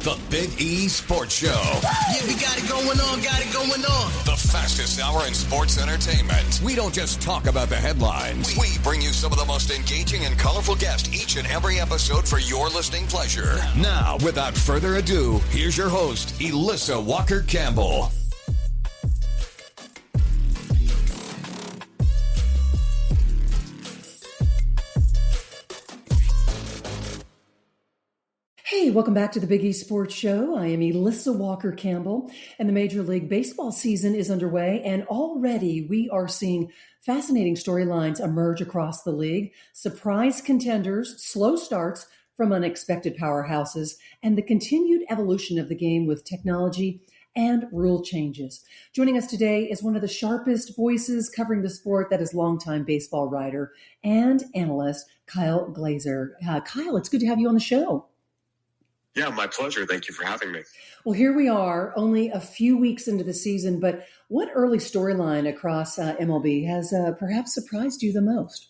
The Big E Sports Show. Yeah, we got it going on, The fastest hour in sports entertainment. We don't just talk about the headlines. We bring you some of the most engaging and colorful guests each and every episode for your listening pleasure. Now, without further ado, here's your host, Elissa Walker-Campbell. Hey, welcome back to the Big E Sports Show. I am Elissa Walker-Campbell, and the Major League Baseball season is underway, and already we are seeing fascinating storylines emerge across the league, surprise contenders, slow starts from unexpected powerhouses, and the continued evolution of the game with technology and rule changes. Joining us today is one of the sharpest voices covering the sport, that is longtime baseball writer and analyst, Kyle Glaser. Kyle, it's good to have you on the show. Yeah, my pleasure. Thank you for having me. Well, here we are, only a few weeks into the season, but what early storyline across MLB has perhaps surprised you the most?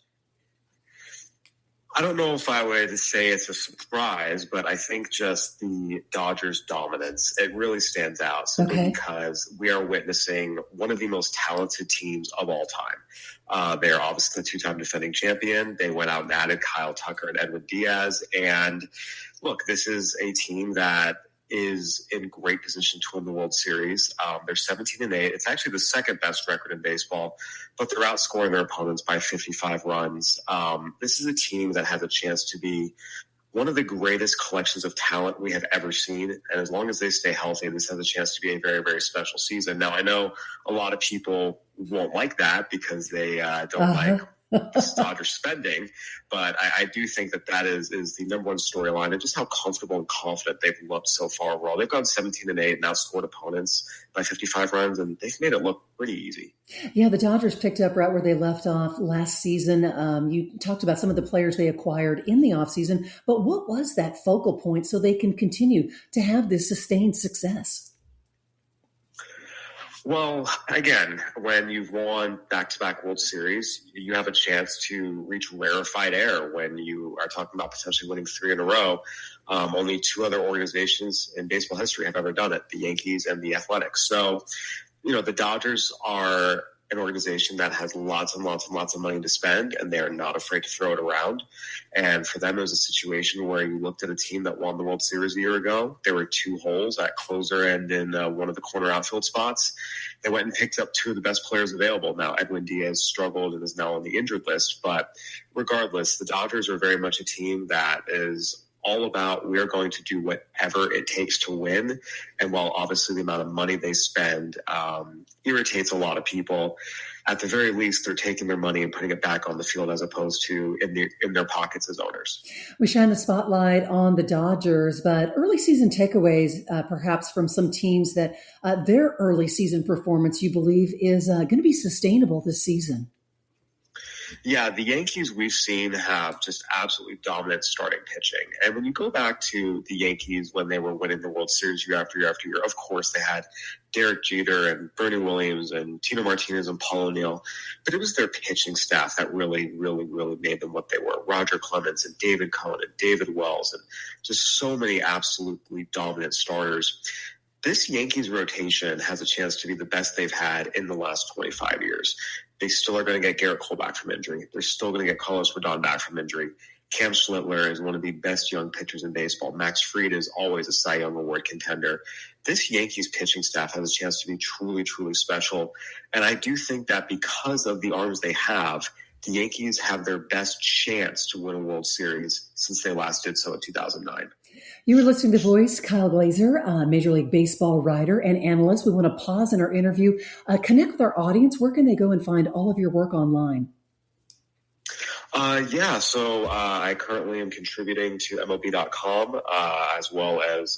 I don't know if I would say it's a surprise, but I think just the Dodgers' dominance, it really stands out simply because we are witnessing one of the most talented teams of all time. They're obviously the two-time defending champion. They went out and added Kyle Tucker and Edwin Diaz. And look, this is a team that is in great position to win the World Series. They're 17-8. It's actually the second best record in baseball, but they're outscoring their opponents by 55 runs. This is a team that has a chance to be one of the greatest collections of talent we have ever seen. And as long as they stay healthy, this has a chance to be a very, very special season. Now, I know a lot of people won't like that because they don't like the Dodgers spending, but I do think that is the number one storyline, and just how comfortable and confident they've looked so far overall. They've gone 17-8 and outscored opponents by 55 runs, and they've made it look pretty easy. Yeah, the Dodgers picked up right where they left off last season. You talked about some of the players they acquired in the offseason, but what was that focal point so they can continue to have this sustained success? Well, again, when you've won back-to-back World Series, you have a chance to reach rarefied air when you are talking about potentially winning 3 in a row. Only 2 other organizations in baseball history have ever done it, the Yankees and the Athletics. So, the Dodgers are an organization that has lots and lots and lots of money to spend, and they're not afraid to throw it around. And for them, it was a situation where you looked at a team that won the World Series a year ago. There were 2 holes at closer and in one of the corner outfield spots. They went and picked up 2 of the best players available. Now, Edwin Diaz struggled and is now on the injured list. But regardless, the Dodgers are very much a team that is all about, we're going to do whatever it takes to win. And while obviously the amount of money they spend irritates a lot of people, at the very least, they're taking their money and putting it back on the field as opposed to in their pockets as owners. We shine the spotlight on the Dodgers, but early season takeaways, perhaps from some teams that their early season performance, you believe, is going to be sustainable this season. Yeah, the Yankees we've seen have just absolutely dominant starting pitching. And when you go back to the Yankees when they were winning the World Series year after year after year, of course they had Derek Jeter and Bernie Williams and Tino Martinez and Paul O'Neill. But it was their pitching staff that really, really, really made them what they were. Roger Clemens and David Cohn and David Wells and just so many absolutely dominant starters. This Yankees rotation has a chance to be the best they've had in the last 25 years. They still are going to get Garrett Cole back from injury. They're still going to get Carlos Rodon back from injury. Cam Schlittler is one of the best young pitchers in baseball. Max Fried is always a Cy Young Award contender. This Yankees pitching staff has a chance to be truly, truly special. And I do think that because of the arms they have, the Yankees have their best chance to win a World Series since they last did so in 2009. You were listening to Voice, Kyle Glaser, Major League Baseball writer and analyst. We want to pause in our interview, connect with our audience. Where can they go and find all of your work online? So I currently am contributing to MLB.com as well as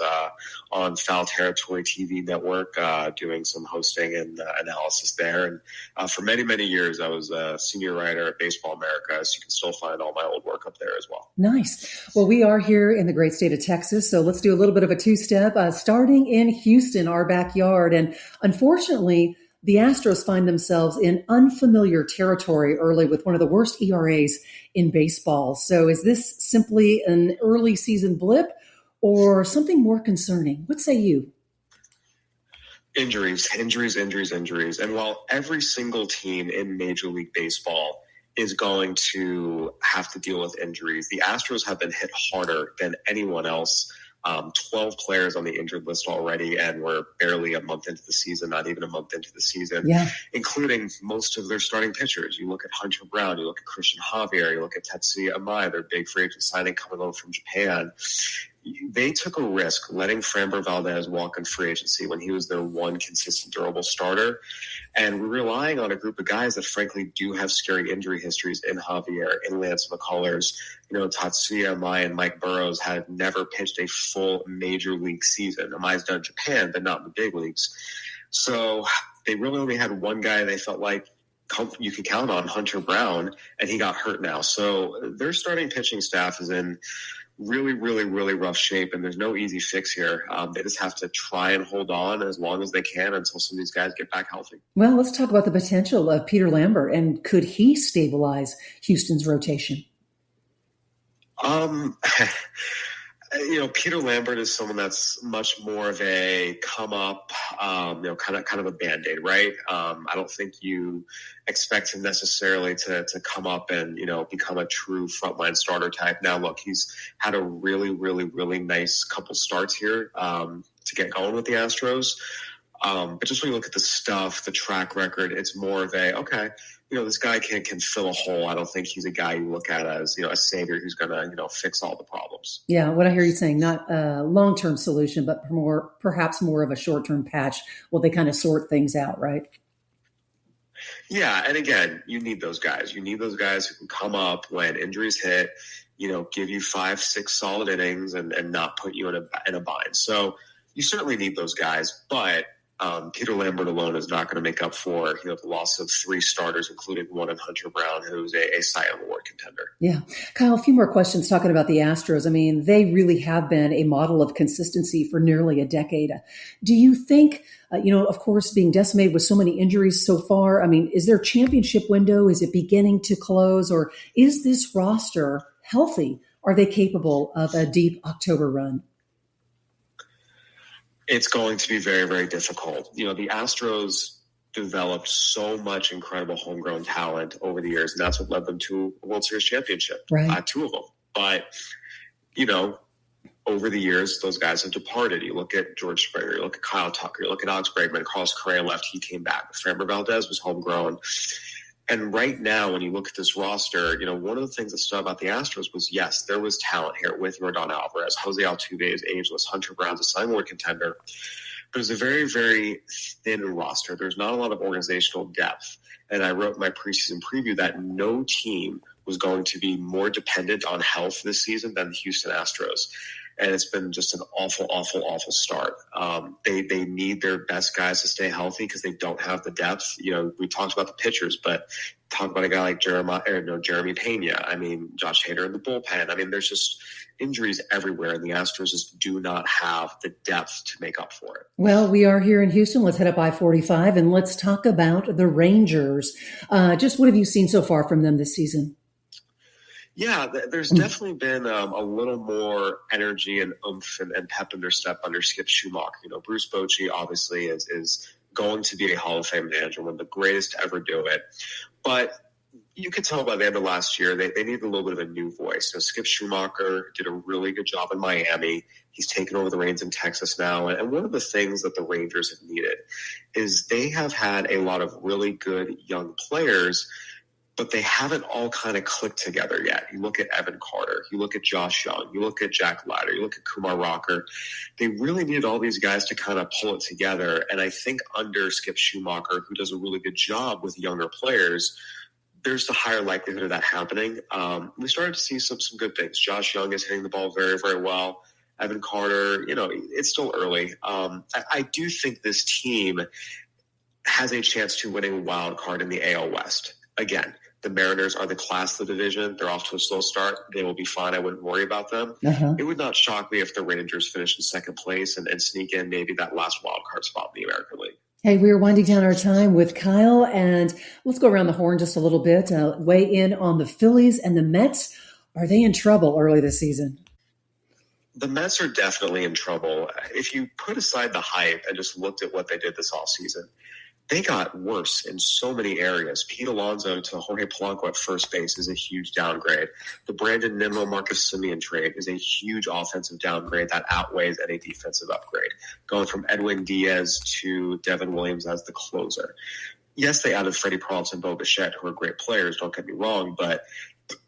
on Foul Territory TV network, doing some hosting and analysis there. And for many, many years, I was a senior writer at Baseball America, so you can still find all my old work up there as well. Nice. Well, we are here in the great state of Texas, so let's do a little bit of a two-step, starting in Houston, our backyard. And unfortunately, the Astros find themselves in unfamiliar territory early with one of the worst ERAs in baseball. So is this simply an early season blip, or something more concerning? What say you? Injuries. And while every single team in Major League Baseball is going to have to deal with injuries, the Astros have been hit harder than anyone else. 12 players on the injured list already, and we're barely a month into the season, not even a month into the season, including most of their starting pitchers. You look at Hunter Brown, you look at Christian Javier, you look at Tetsuya Amaya, their big free agent signing coming over from Japan. They took a risk letting Framber Valdez walk in free agency when he was their one consistent, durable starter. And we're relying on a group of guys that, frankly, do have scary injury histories in Javier, in Lance McCullers. Tatsuya Amaya and Mike Burrows had never pitched a full major league season. Amaya's done in Japan, but not in the big leagues. So they really only had one guy they felt like you could count on, Hunter Brown, and he got hurt now. So their starting pitching staff is in really, really, really rough shape, and there's no easy fix here. They just have to try and hold on as long as they can until some of these guys get back healthy. Well, let's talk about the potential of Peter Lambert, and could he stabilize Houston's rotation? Peter Lambert is someone that's much more of a come up, kind of a Band-Aid, right? I don't think you expect him necessarily to come up and, become a true frontline starter type. Now, look, he's had a really, really, really nice couple starts here to get going with the Astros. But just when you look at the stuff, the track record, it's more of this guy can fill a hole. I don't think he's a guy you look at as, a savior who's going to, fix all the problems. Yeah, what I hear you saying, not a long-term solution, but perhaps more of a short-term patch while they kind of sort things out, right? Yeah, and again, you need those guys. You need those guys who can come up when injuries hit, give you 5-6 solid innings and not put you in a bind. So you certainly need those guys, but Peter Lambert alone is not going to make up for the loss of 3 starters, including one in Hunter Brown, who's a Cy Young Award contender. Yeah. Kyle, a few more questions talking about the Astros. I mean, they really have been a model of consistency for nearly a decade. Do you think, of course, being decimated with so many injuries so far, I mean, is their championship window, is it beginning to close, or is this roster healthy? Are they capable of a deep October run? It's going to be very, very difficult. The Astros developed so much incredible homegrown talent over the years, and that's what led them to a World Series championship, right. 2 of them. But, over the years, those guys have departed. You look at George Springer, you look at Kyle Tucker, you look at Alex Bregman, Carlos Correa left, he came back. Framber Valdez was homegrown. And right now, when you look at this roster, one of the things that stood out about the Astros was, yes, there was talent here with Yordan Alvarez. Jose Altuve is ageless. Hunter Brown's a Cy Young Award contender. But it's a very, very thin roster. There's not a lot of organizational depth. And I wrote in my preseason preview that no team was going to be more dependent on health this season than the Houston Astros. And it's been just an awful, awful, awful start. They need their best guys to stay healthy because they don't have the depth. We talked about the pitchers, but talk about a guy like Jeremy Pena. I mean, Josh Hader in the bullpen. I mean, there's just injuries everywhere, and the Astros just do not have the depth to make up for it. Well, we are here in Houston. Let's head up I-45, and let's talk about the Rangers. Just what have you seen so far from them this season? Yeah, there's definitely been a little more energy and oomph and pep in their step under Skip Schumacher. Bruce Bochy obviously is going to be a Hall of Fame manager, one of the greatest to ever do it. But you could tell by the end of last year, they needed a little bit of a new voice. Skip Schumacher did a really good job in Miami. He's taken over the reins in Texas now. And one of the things that the Rangers have needed is they have had a lot of really good young players, but they haven't all kind of clicked together yet. You look at Evan Carter, you look at Josh Young, you look at Jack Leiter, you look at Kumar Rocker. They really needed all these guys to kind of pull it together. And I think under Skip Schumacher, who does a really good job with younger players, there's a higher likelihood of that happening. We started to see some good things. Josh Young is hitting the ball very, very well. Evan Carter, it's still early. I do think this team has a chance to win a wild card in the AL West. Again, the Mariners are the class of the division. They're off to a slow start. They will be fine. I wouldn't worry about them. Uh-huh. It would not shock me if the Rangers finish in second place and sneak in maybe that last wild card spot in the American League. Hey, we're winding down our time with Kyle, and let's go around the horn just a little bit. Weigh in on the Phillies and the Mets. Are they in trouble early this season? The Mets are definitely in trouble. If you put aside the hype and just looked at what they did this offseason, they got worse in so many areas. Pete Alonso to Jorge Polanco at first base is a huge downgrade. The Brandon Nimmo, Marcus Semien trade is a huge offensive downgrade that outweighs any defensive upgrade. Going from Edwin Diaz to Devin Williams as the closer. Yes, they added Freddie Peralta and Bo Bichette, who are great players, don't get me wrong, but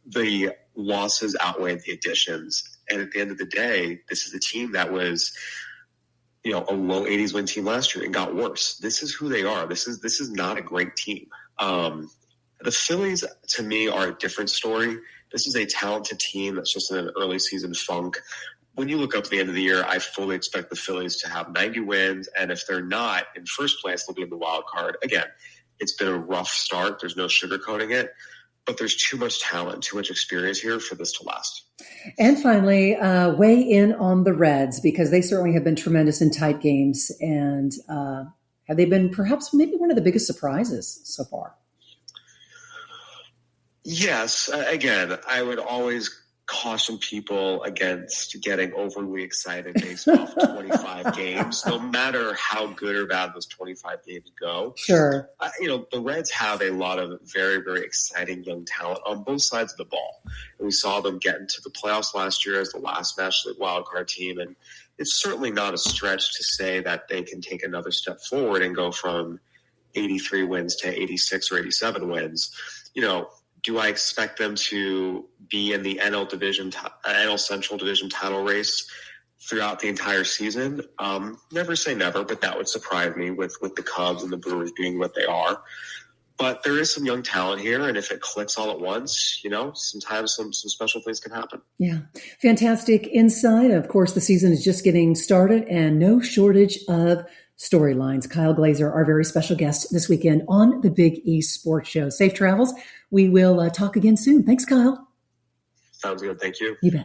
the losses outweighed the additions. And at the end of the day, this is a team that was, a low 80s win team last year and got worse. This is who they are. This is not a great team. The Phillies, to me, are a different story. This is a talented team that's just in an early season funk. When you look up at the end of the year, I fully expect the Phillies to have 90 wins. And if they're not in first place, they'll be in the wild card. Again, it's been a rough start. There's no sugarcoating it. But there's too much talent, too much experience here for this to last. And finally, weigh in on the Reds, because they certainly have been tremendous in tight games. And have they been perhaps maybe one of the biggest surprises so far? Yes. Again, I would always caution people against getting overly excited based off 25 games, no matter how good or bad those 25 games go. Sure. The Reds have a lot of very, very exciting young talent on both sides of the ball. And we saw them get into the playoffs last year as the last National League wildcard team. And it's certainly not a stretch to say that they can take another step forward and go from 83 wins to 86 or 87 wins. Do I expect them to be in the NL Central Division title race throughout the entire season? Never say never, but that would surprise me with the Cubs and the Brewers being what they are. But there is some young talent here, and if it clicks all at once, sometimes some special things can happen. Yeah. Fantastic insight. Of course, the season is just getting started and no shortage of storylines. Kyle Glaser, our very special guest this weekend on the Big East Sports Show. Safe travels. We will talk again soon. Thanks, Kyle. Sounds good. Thank you. You bet.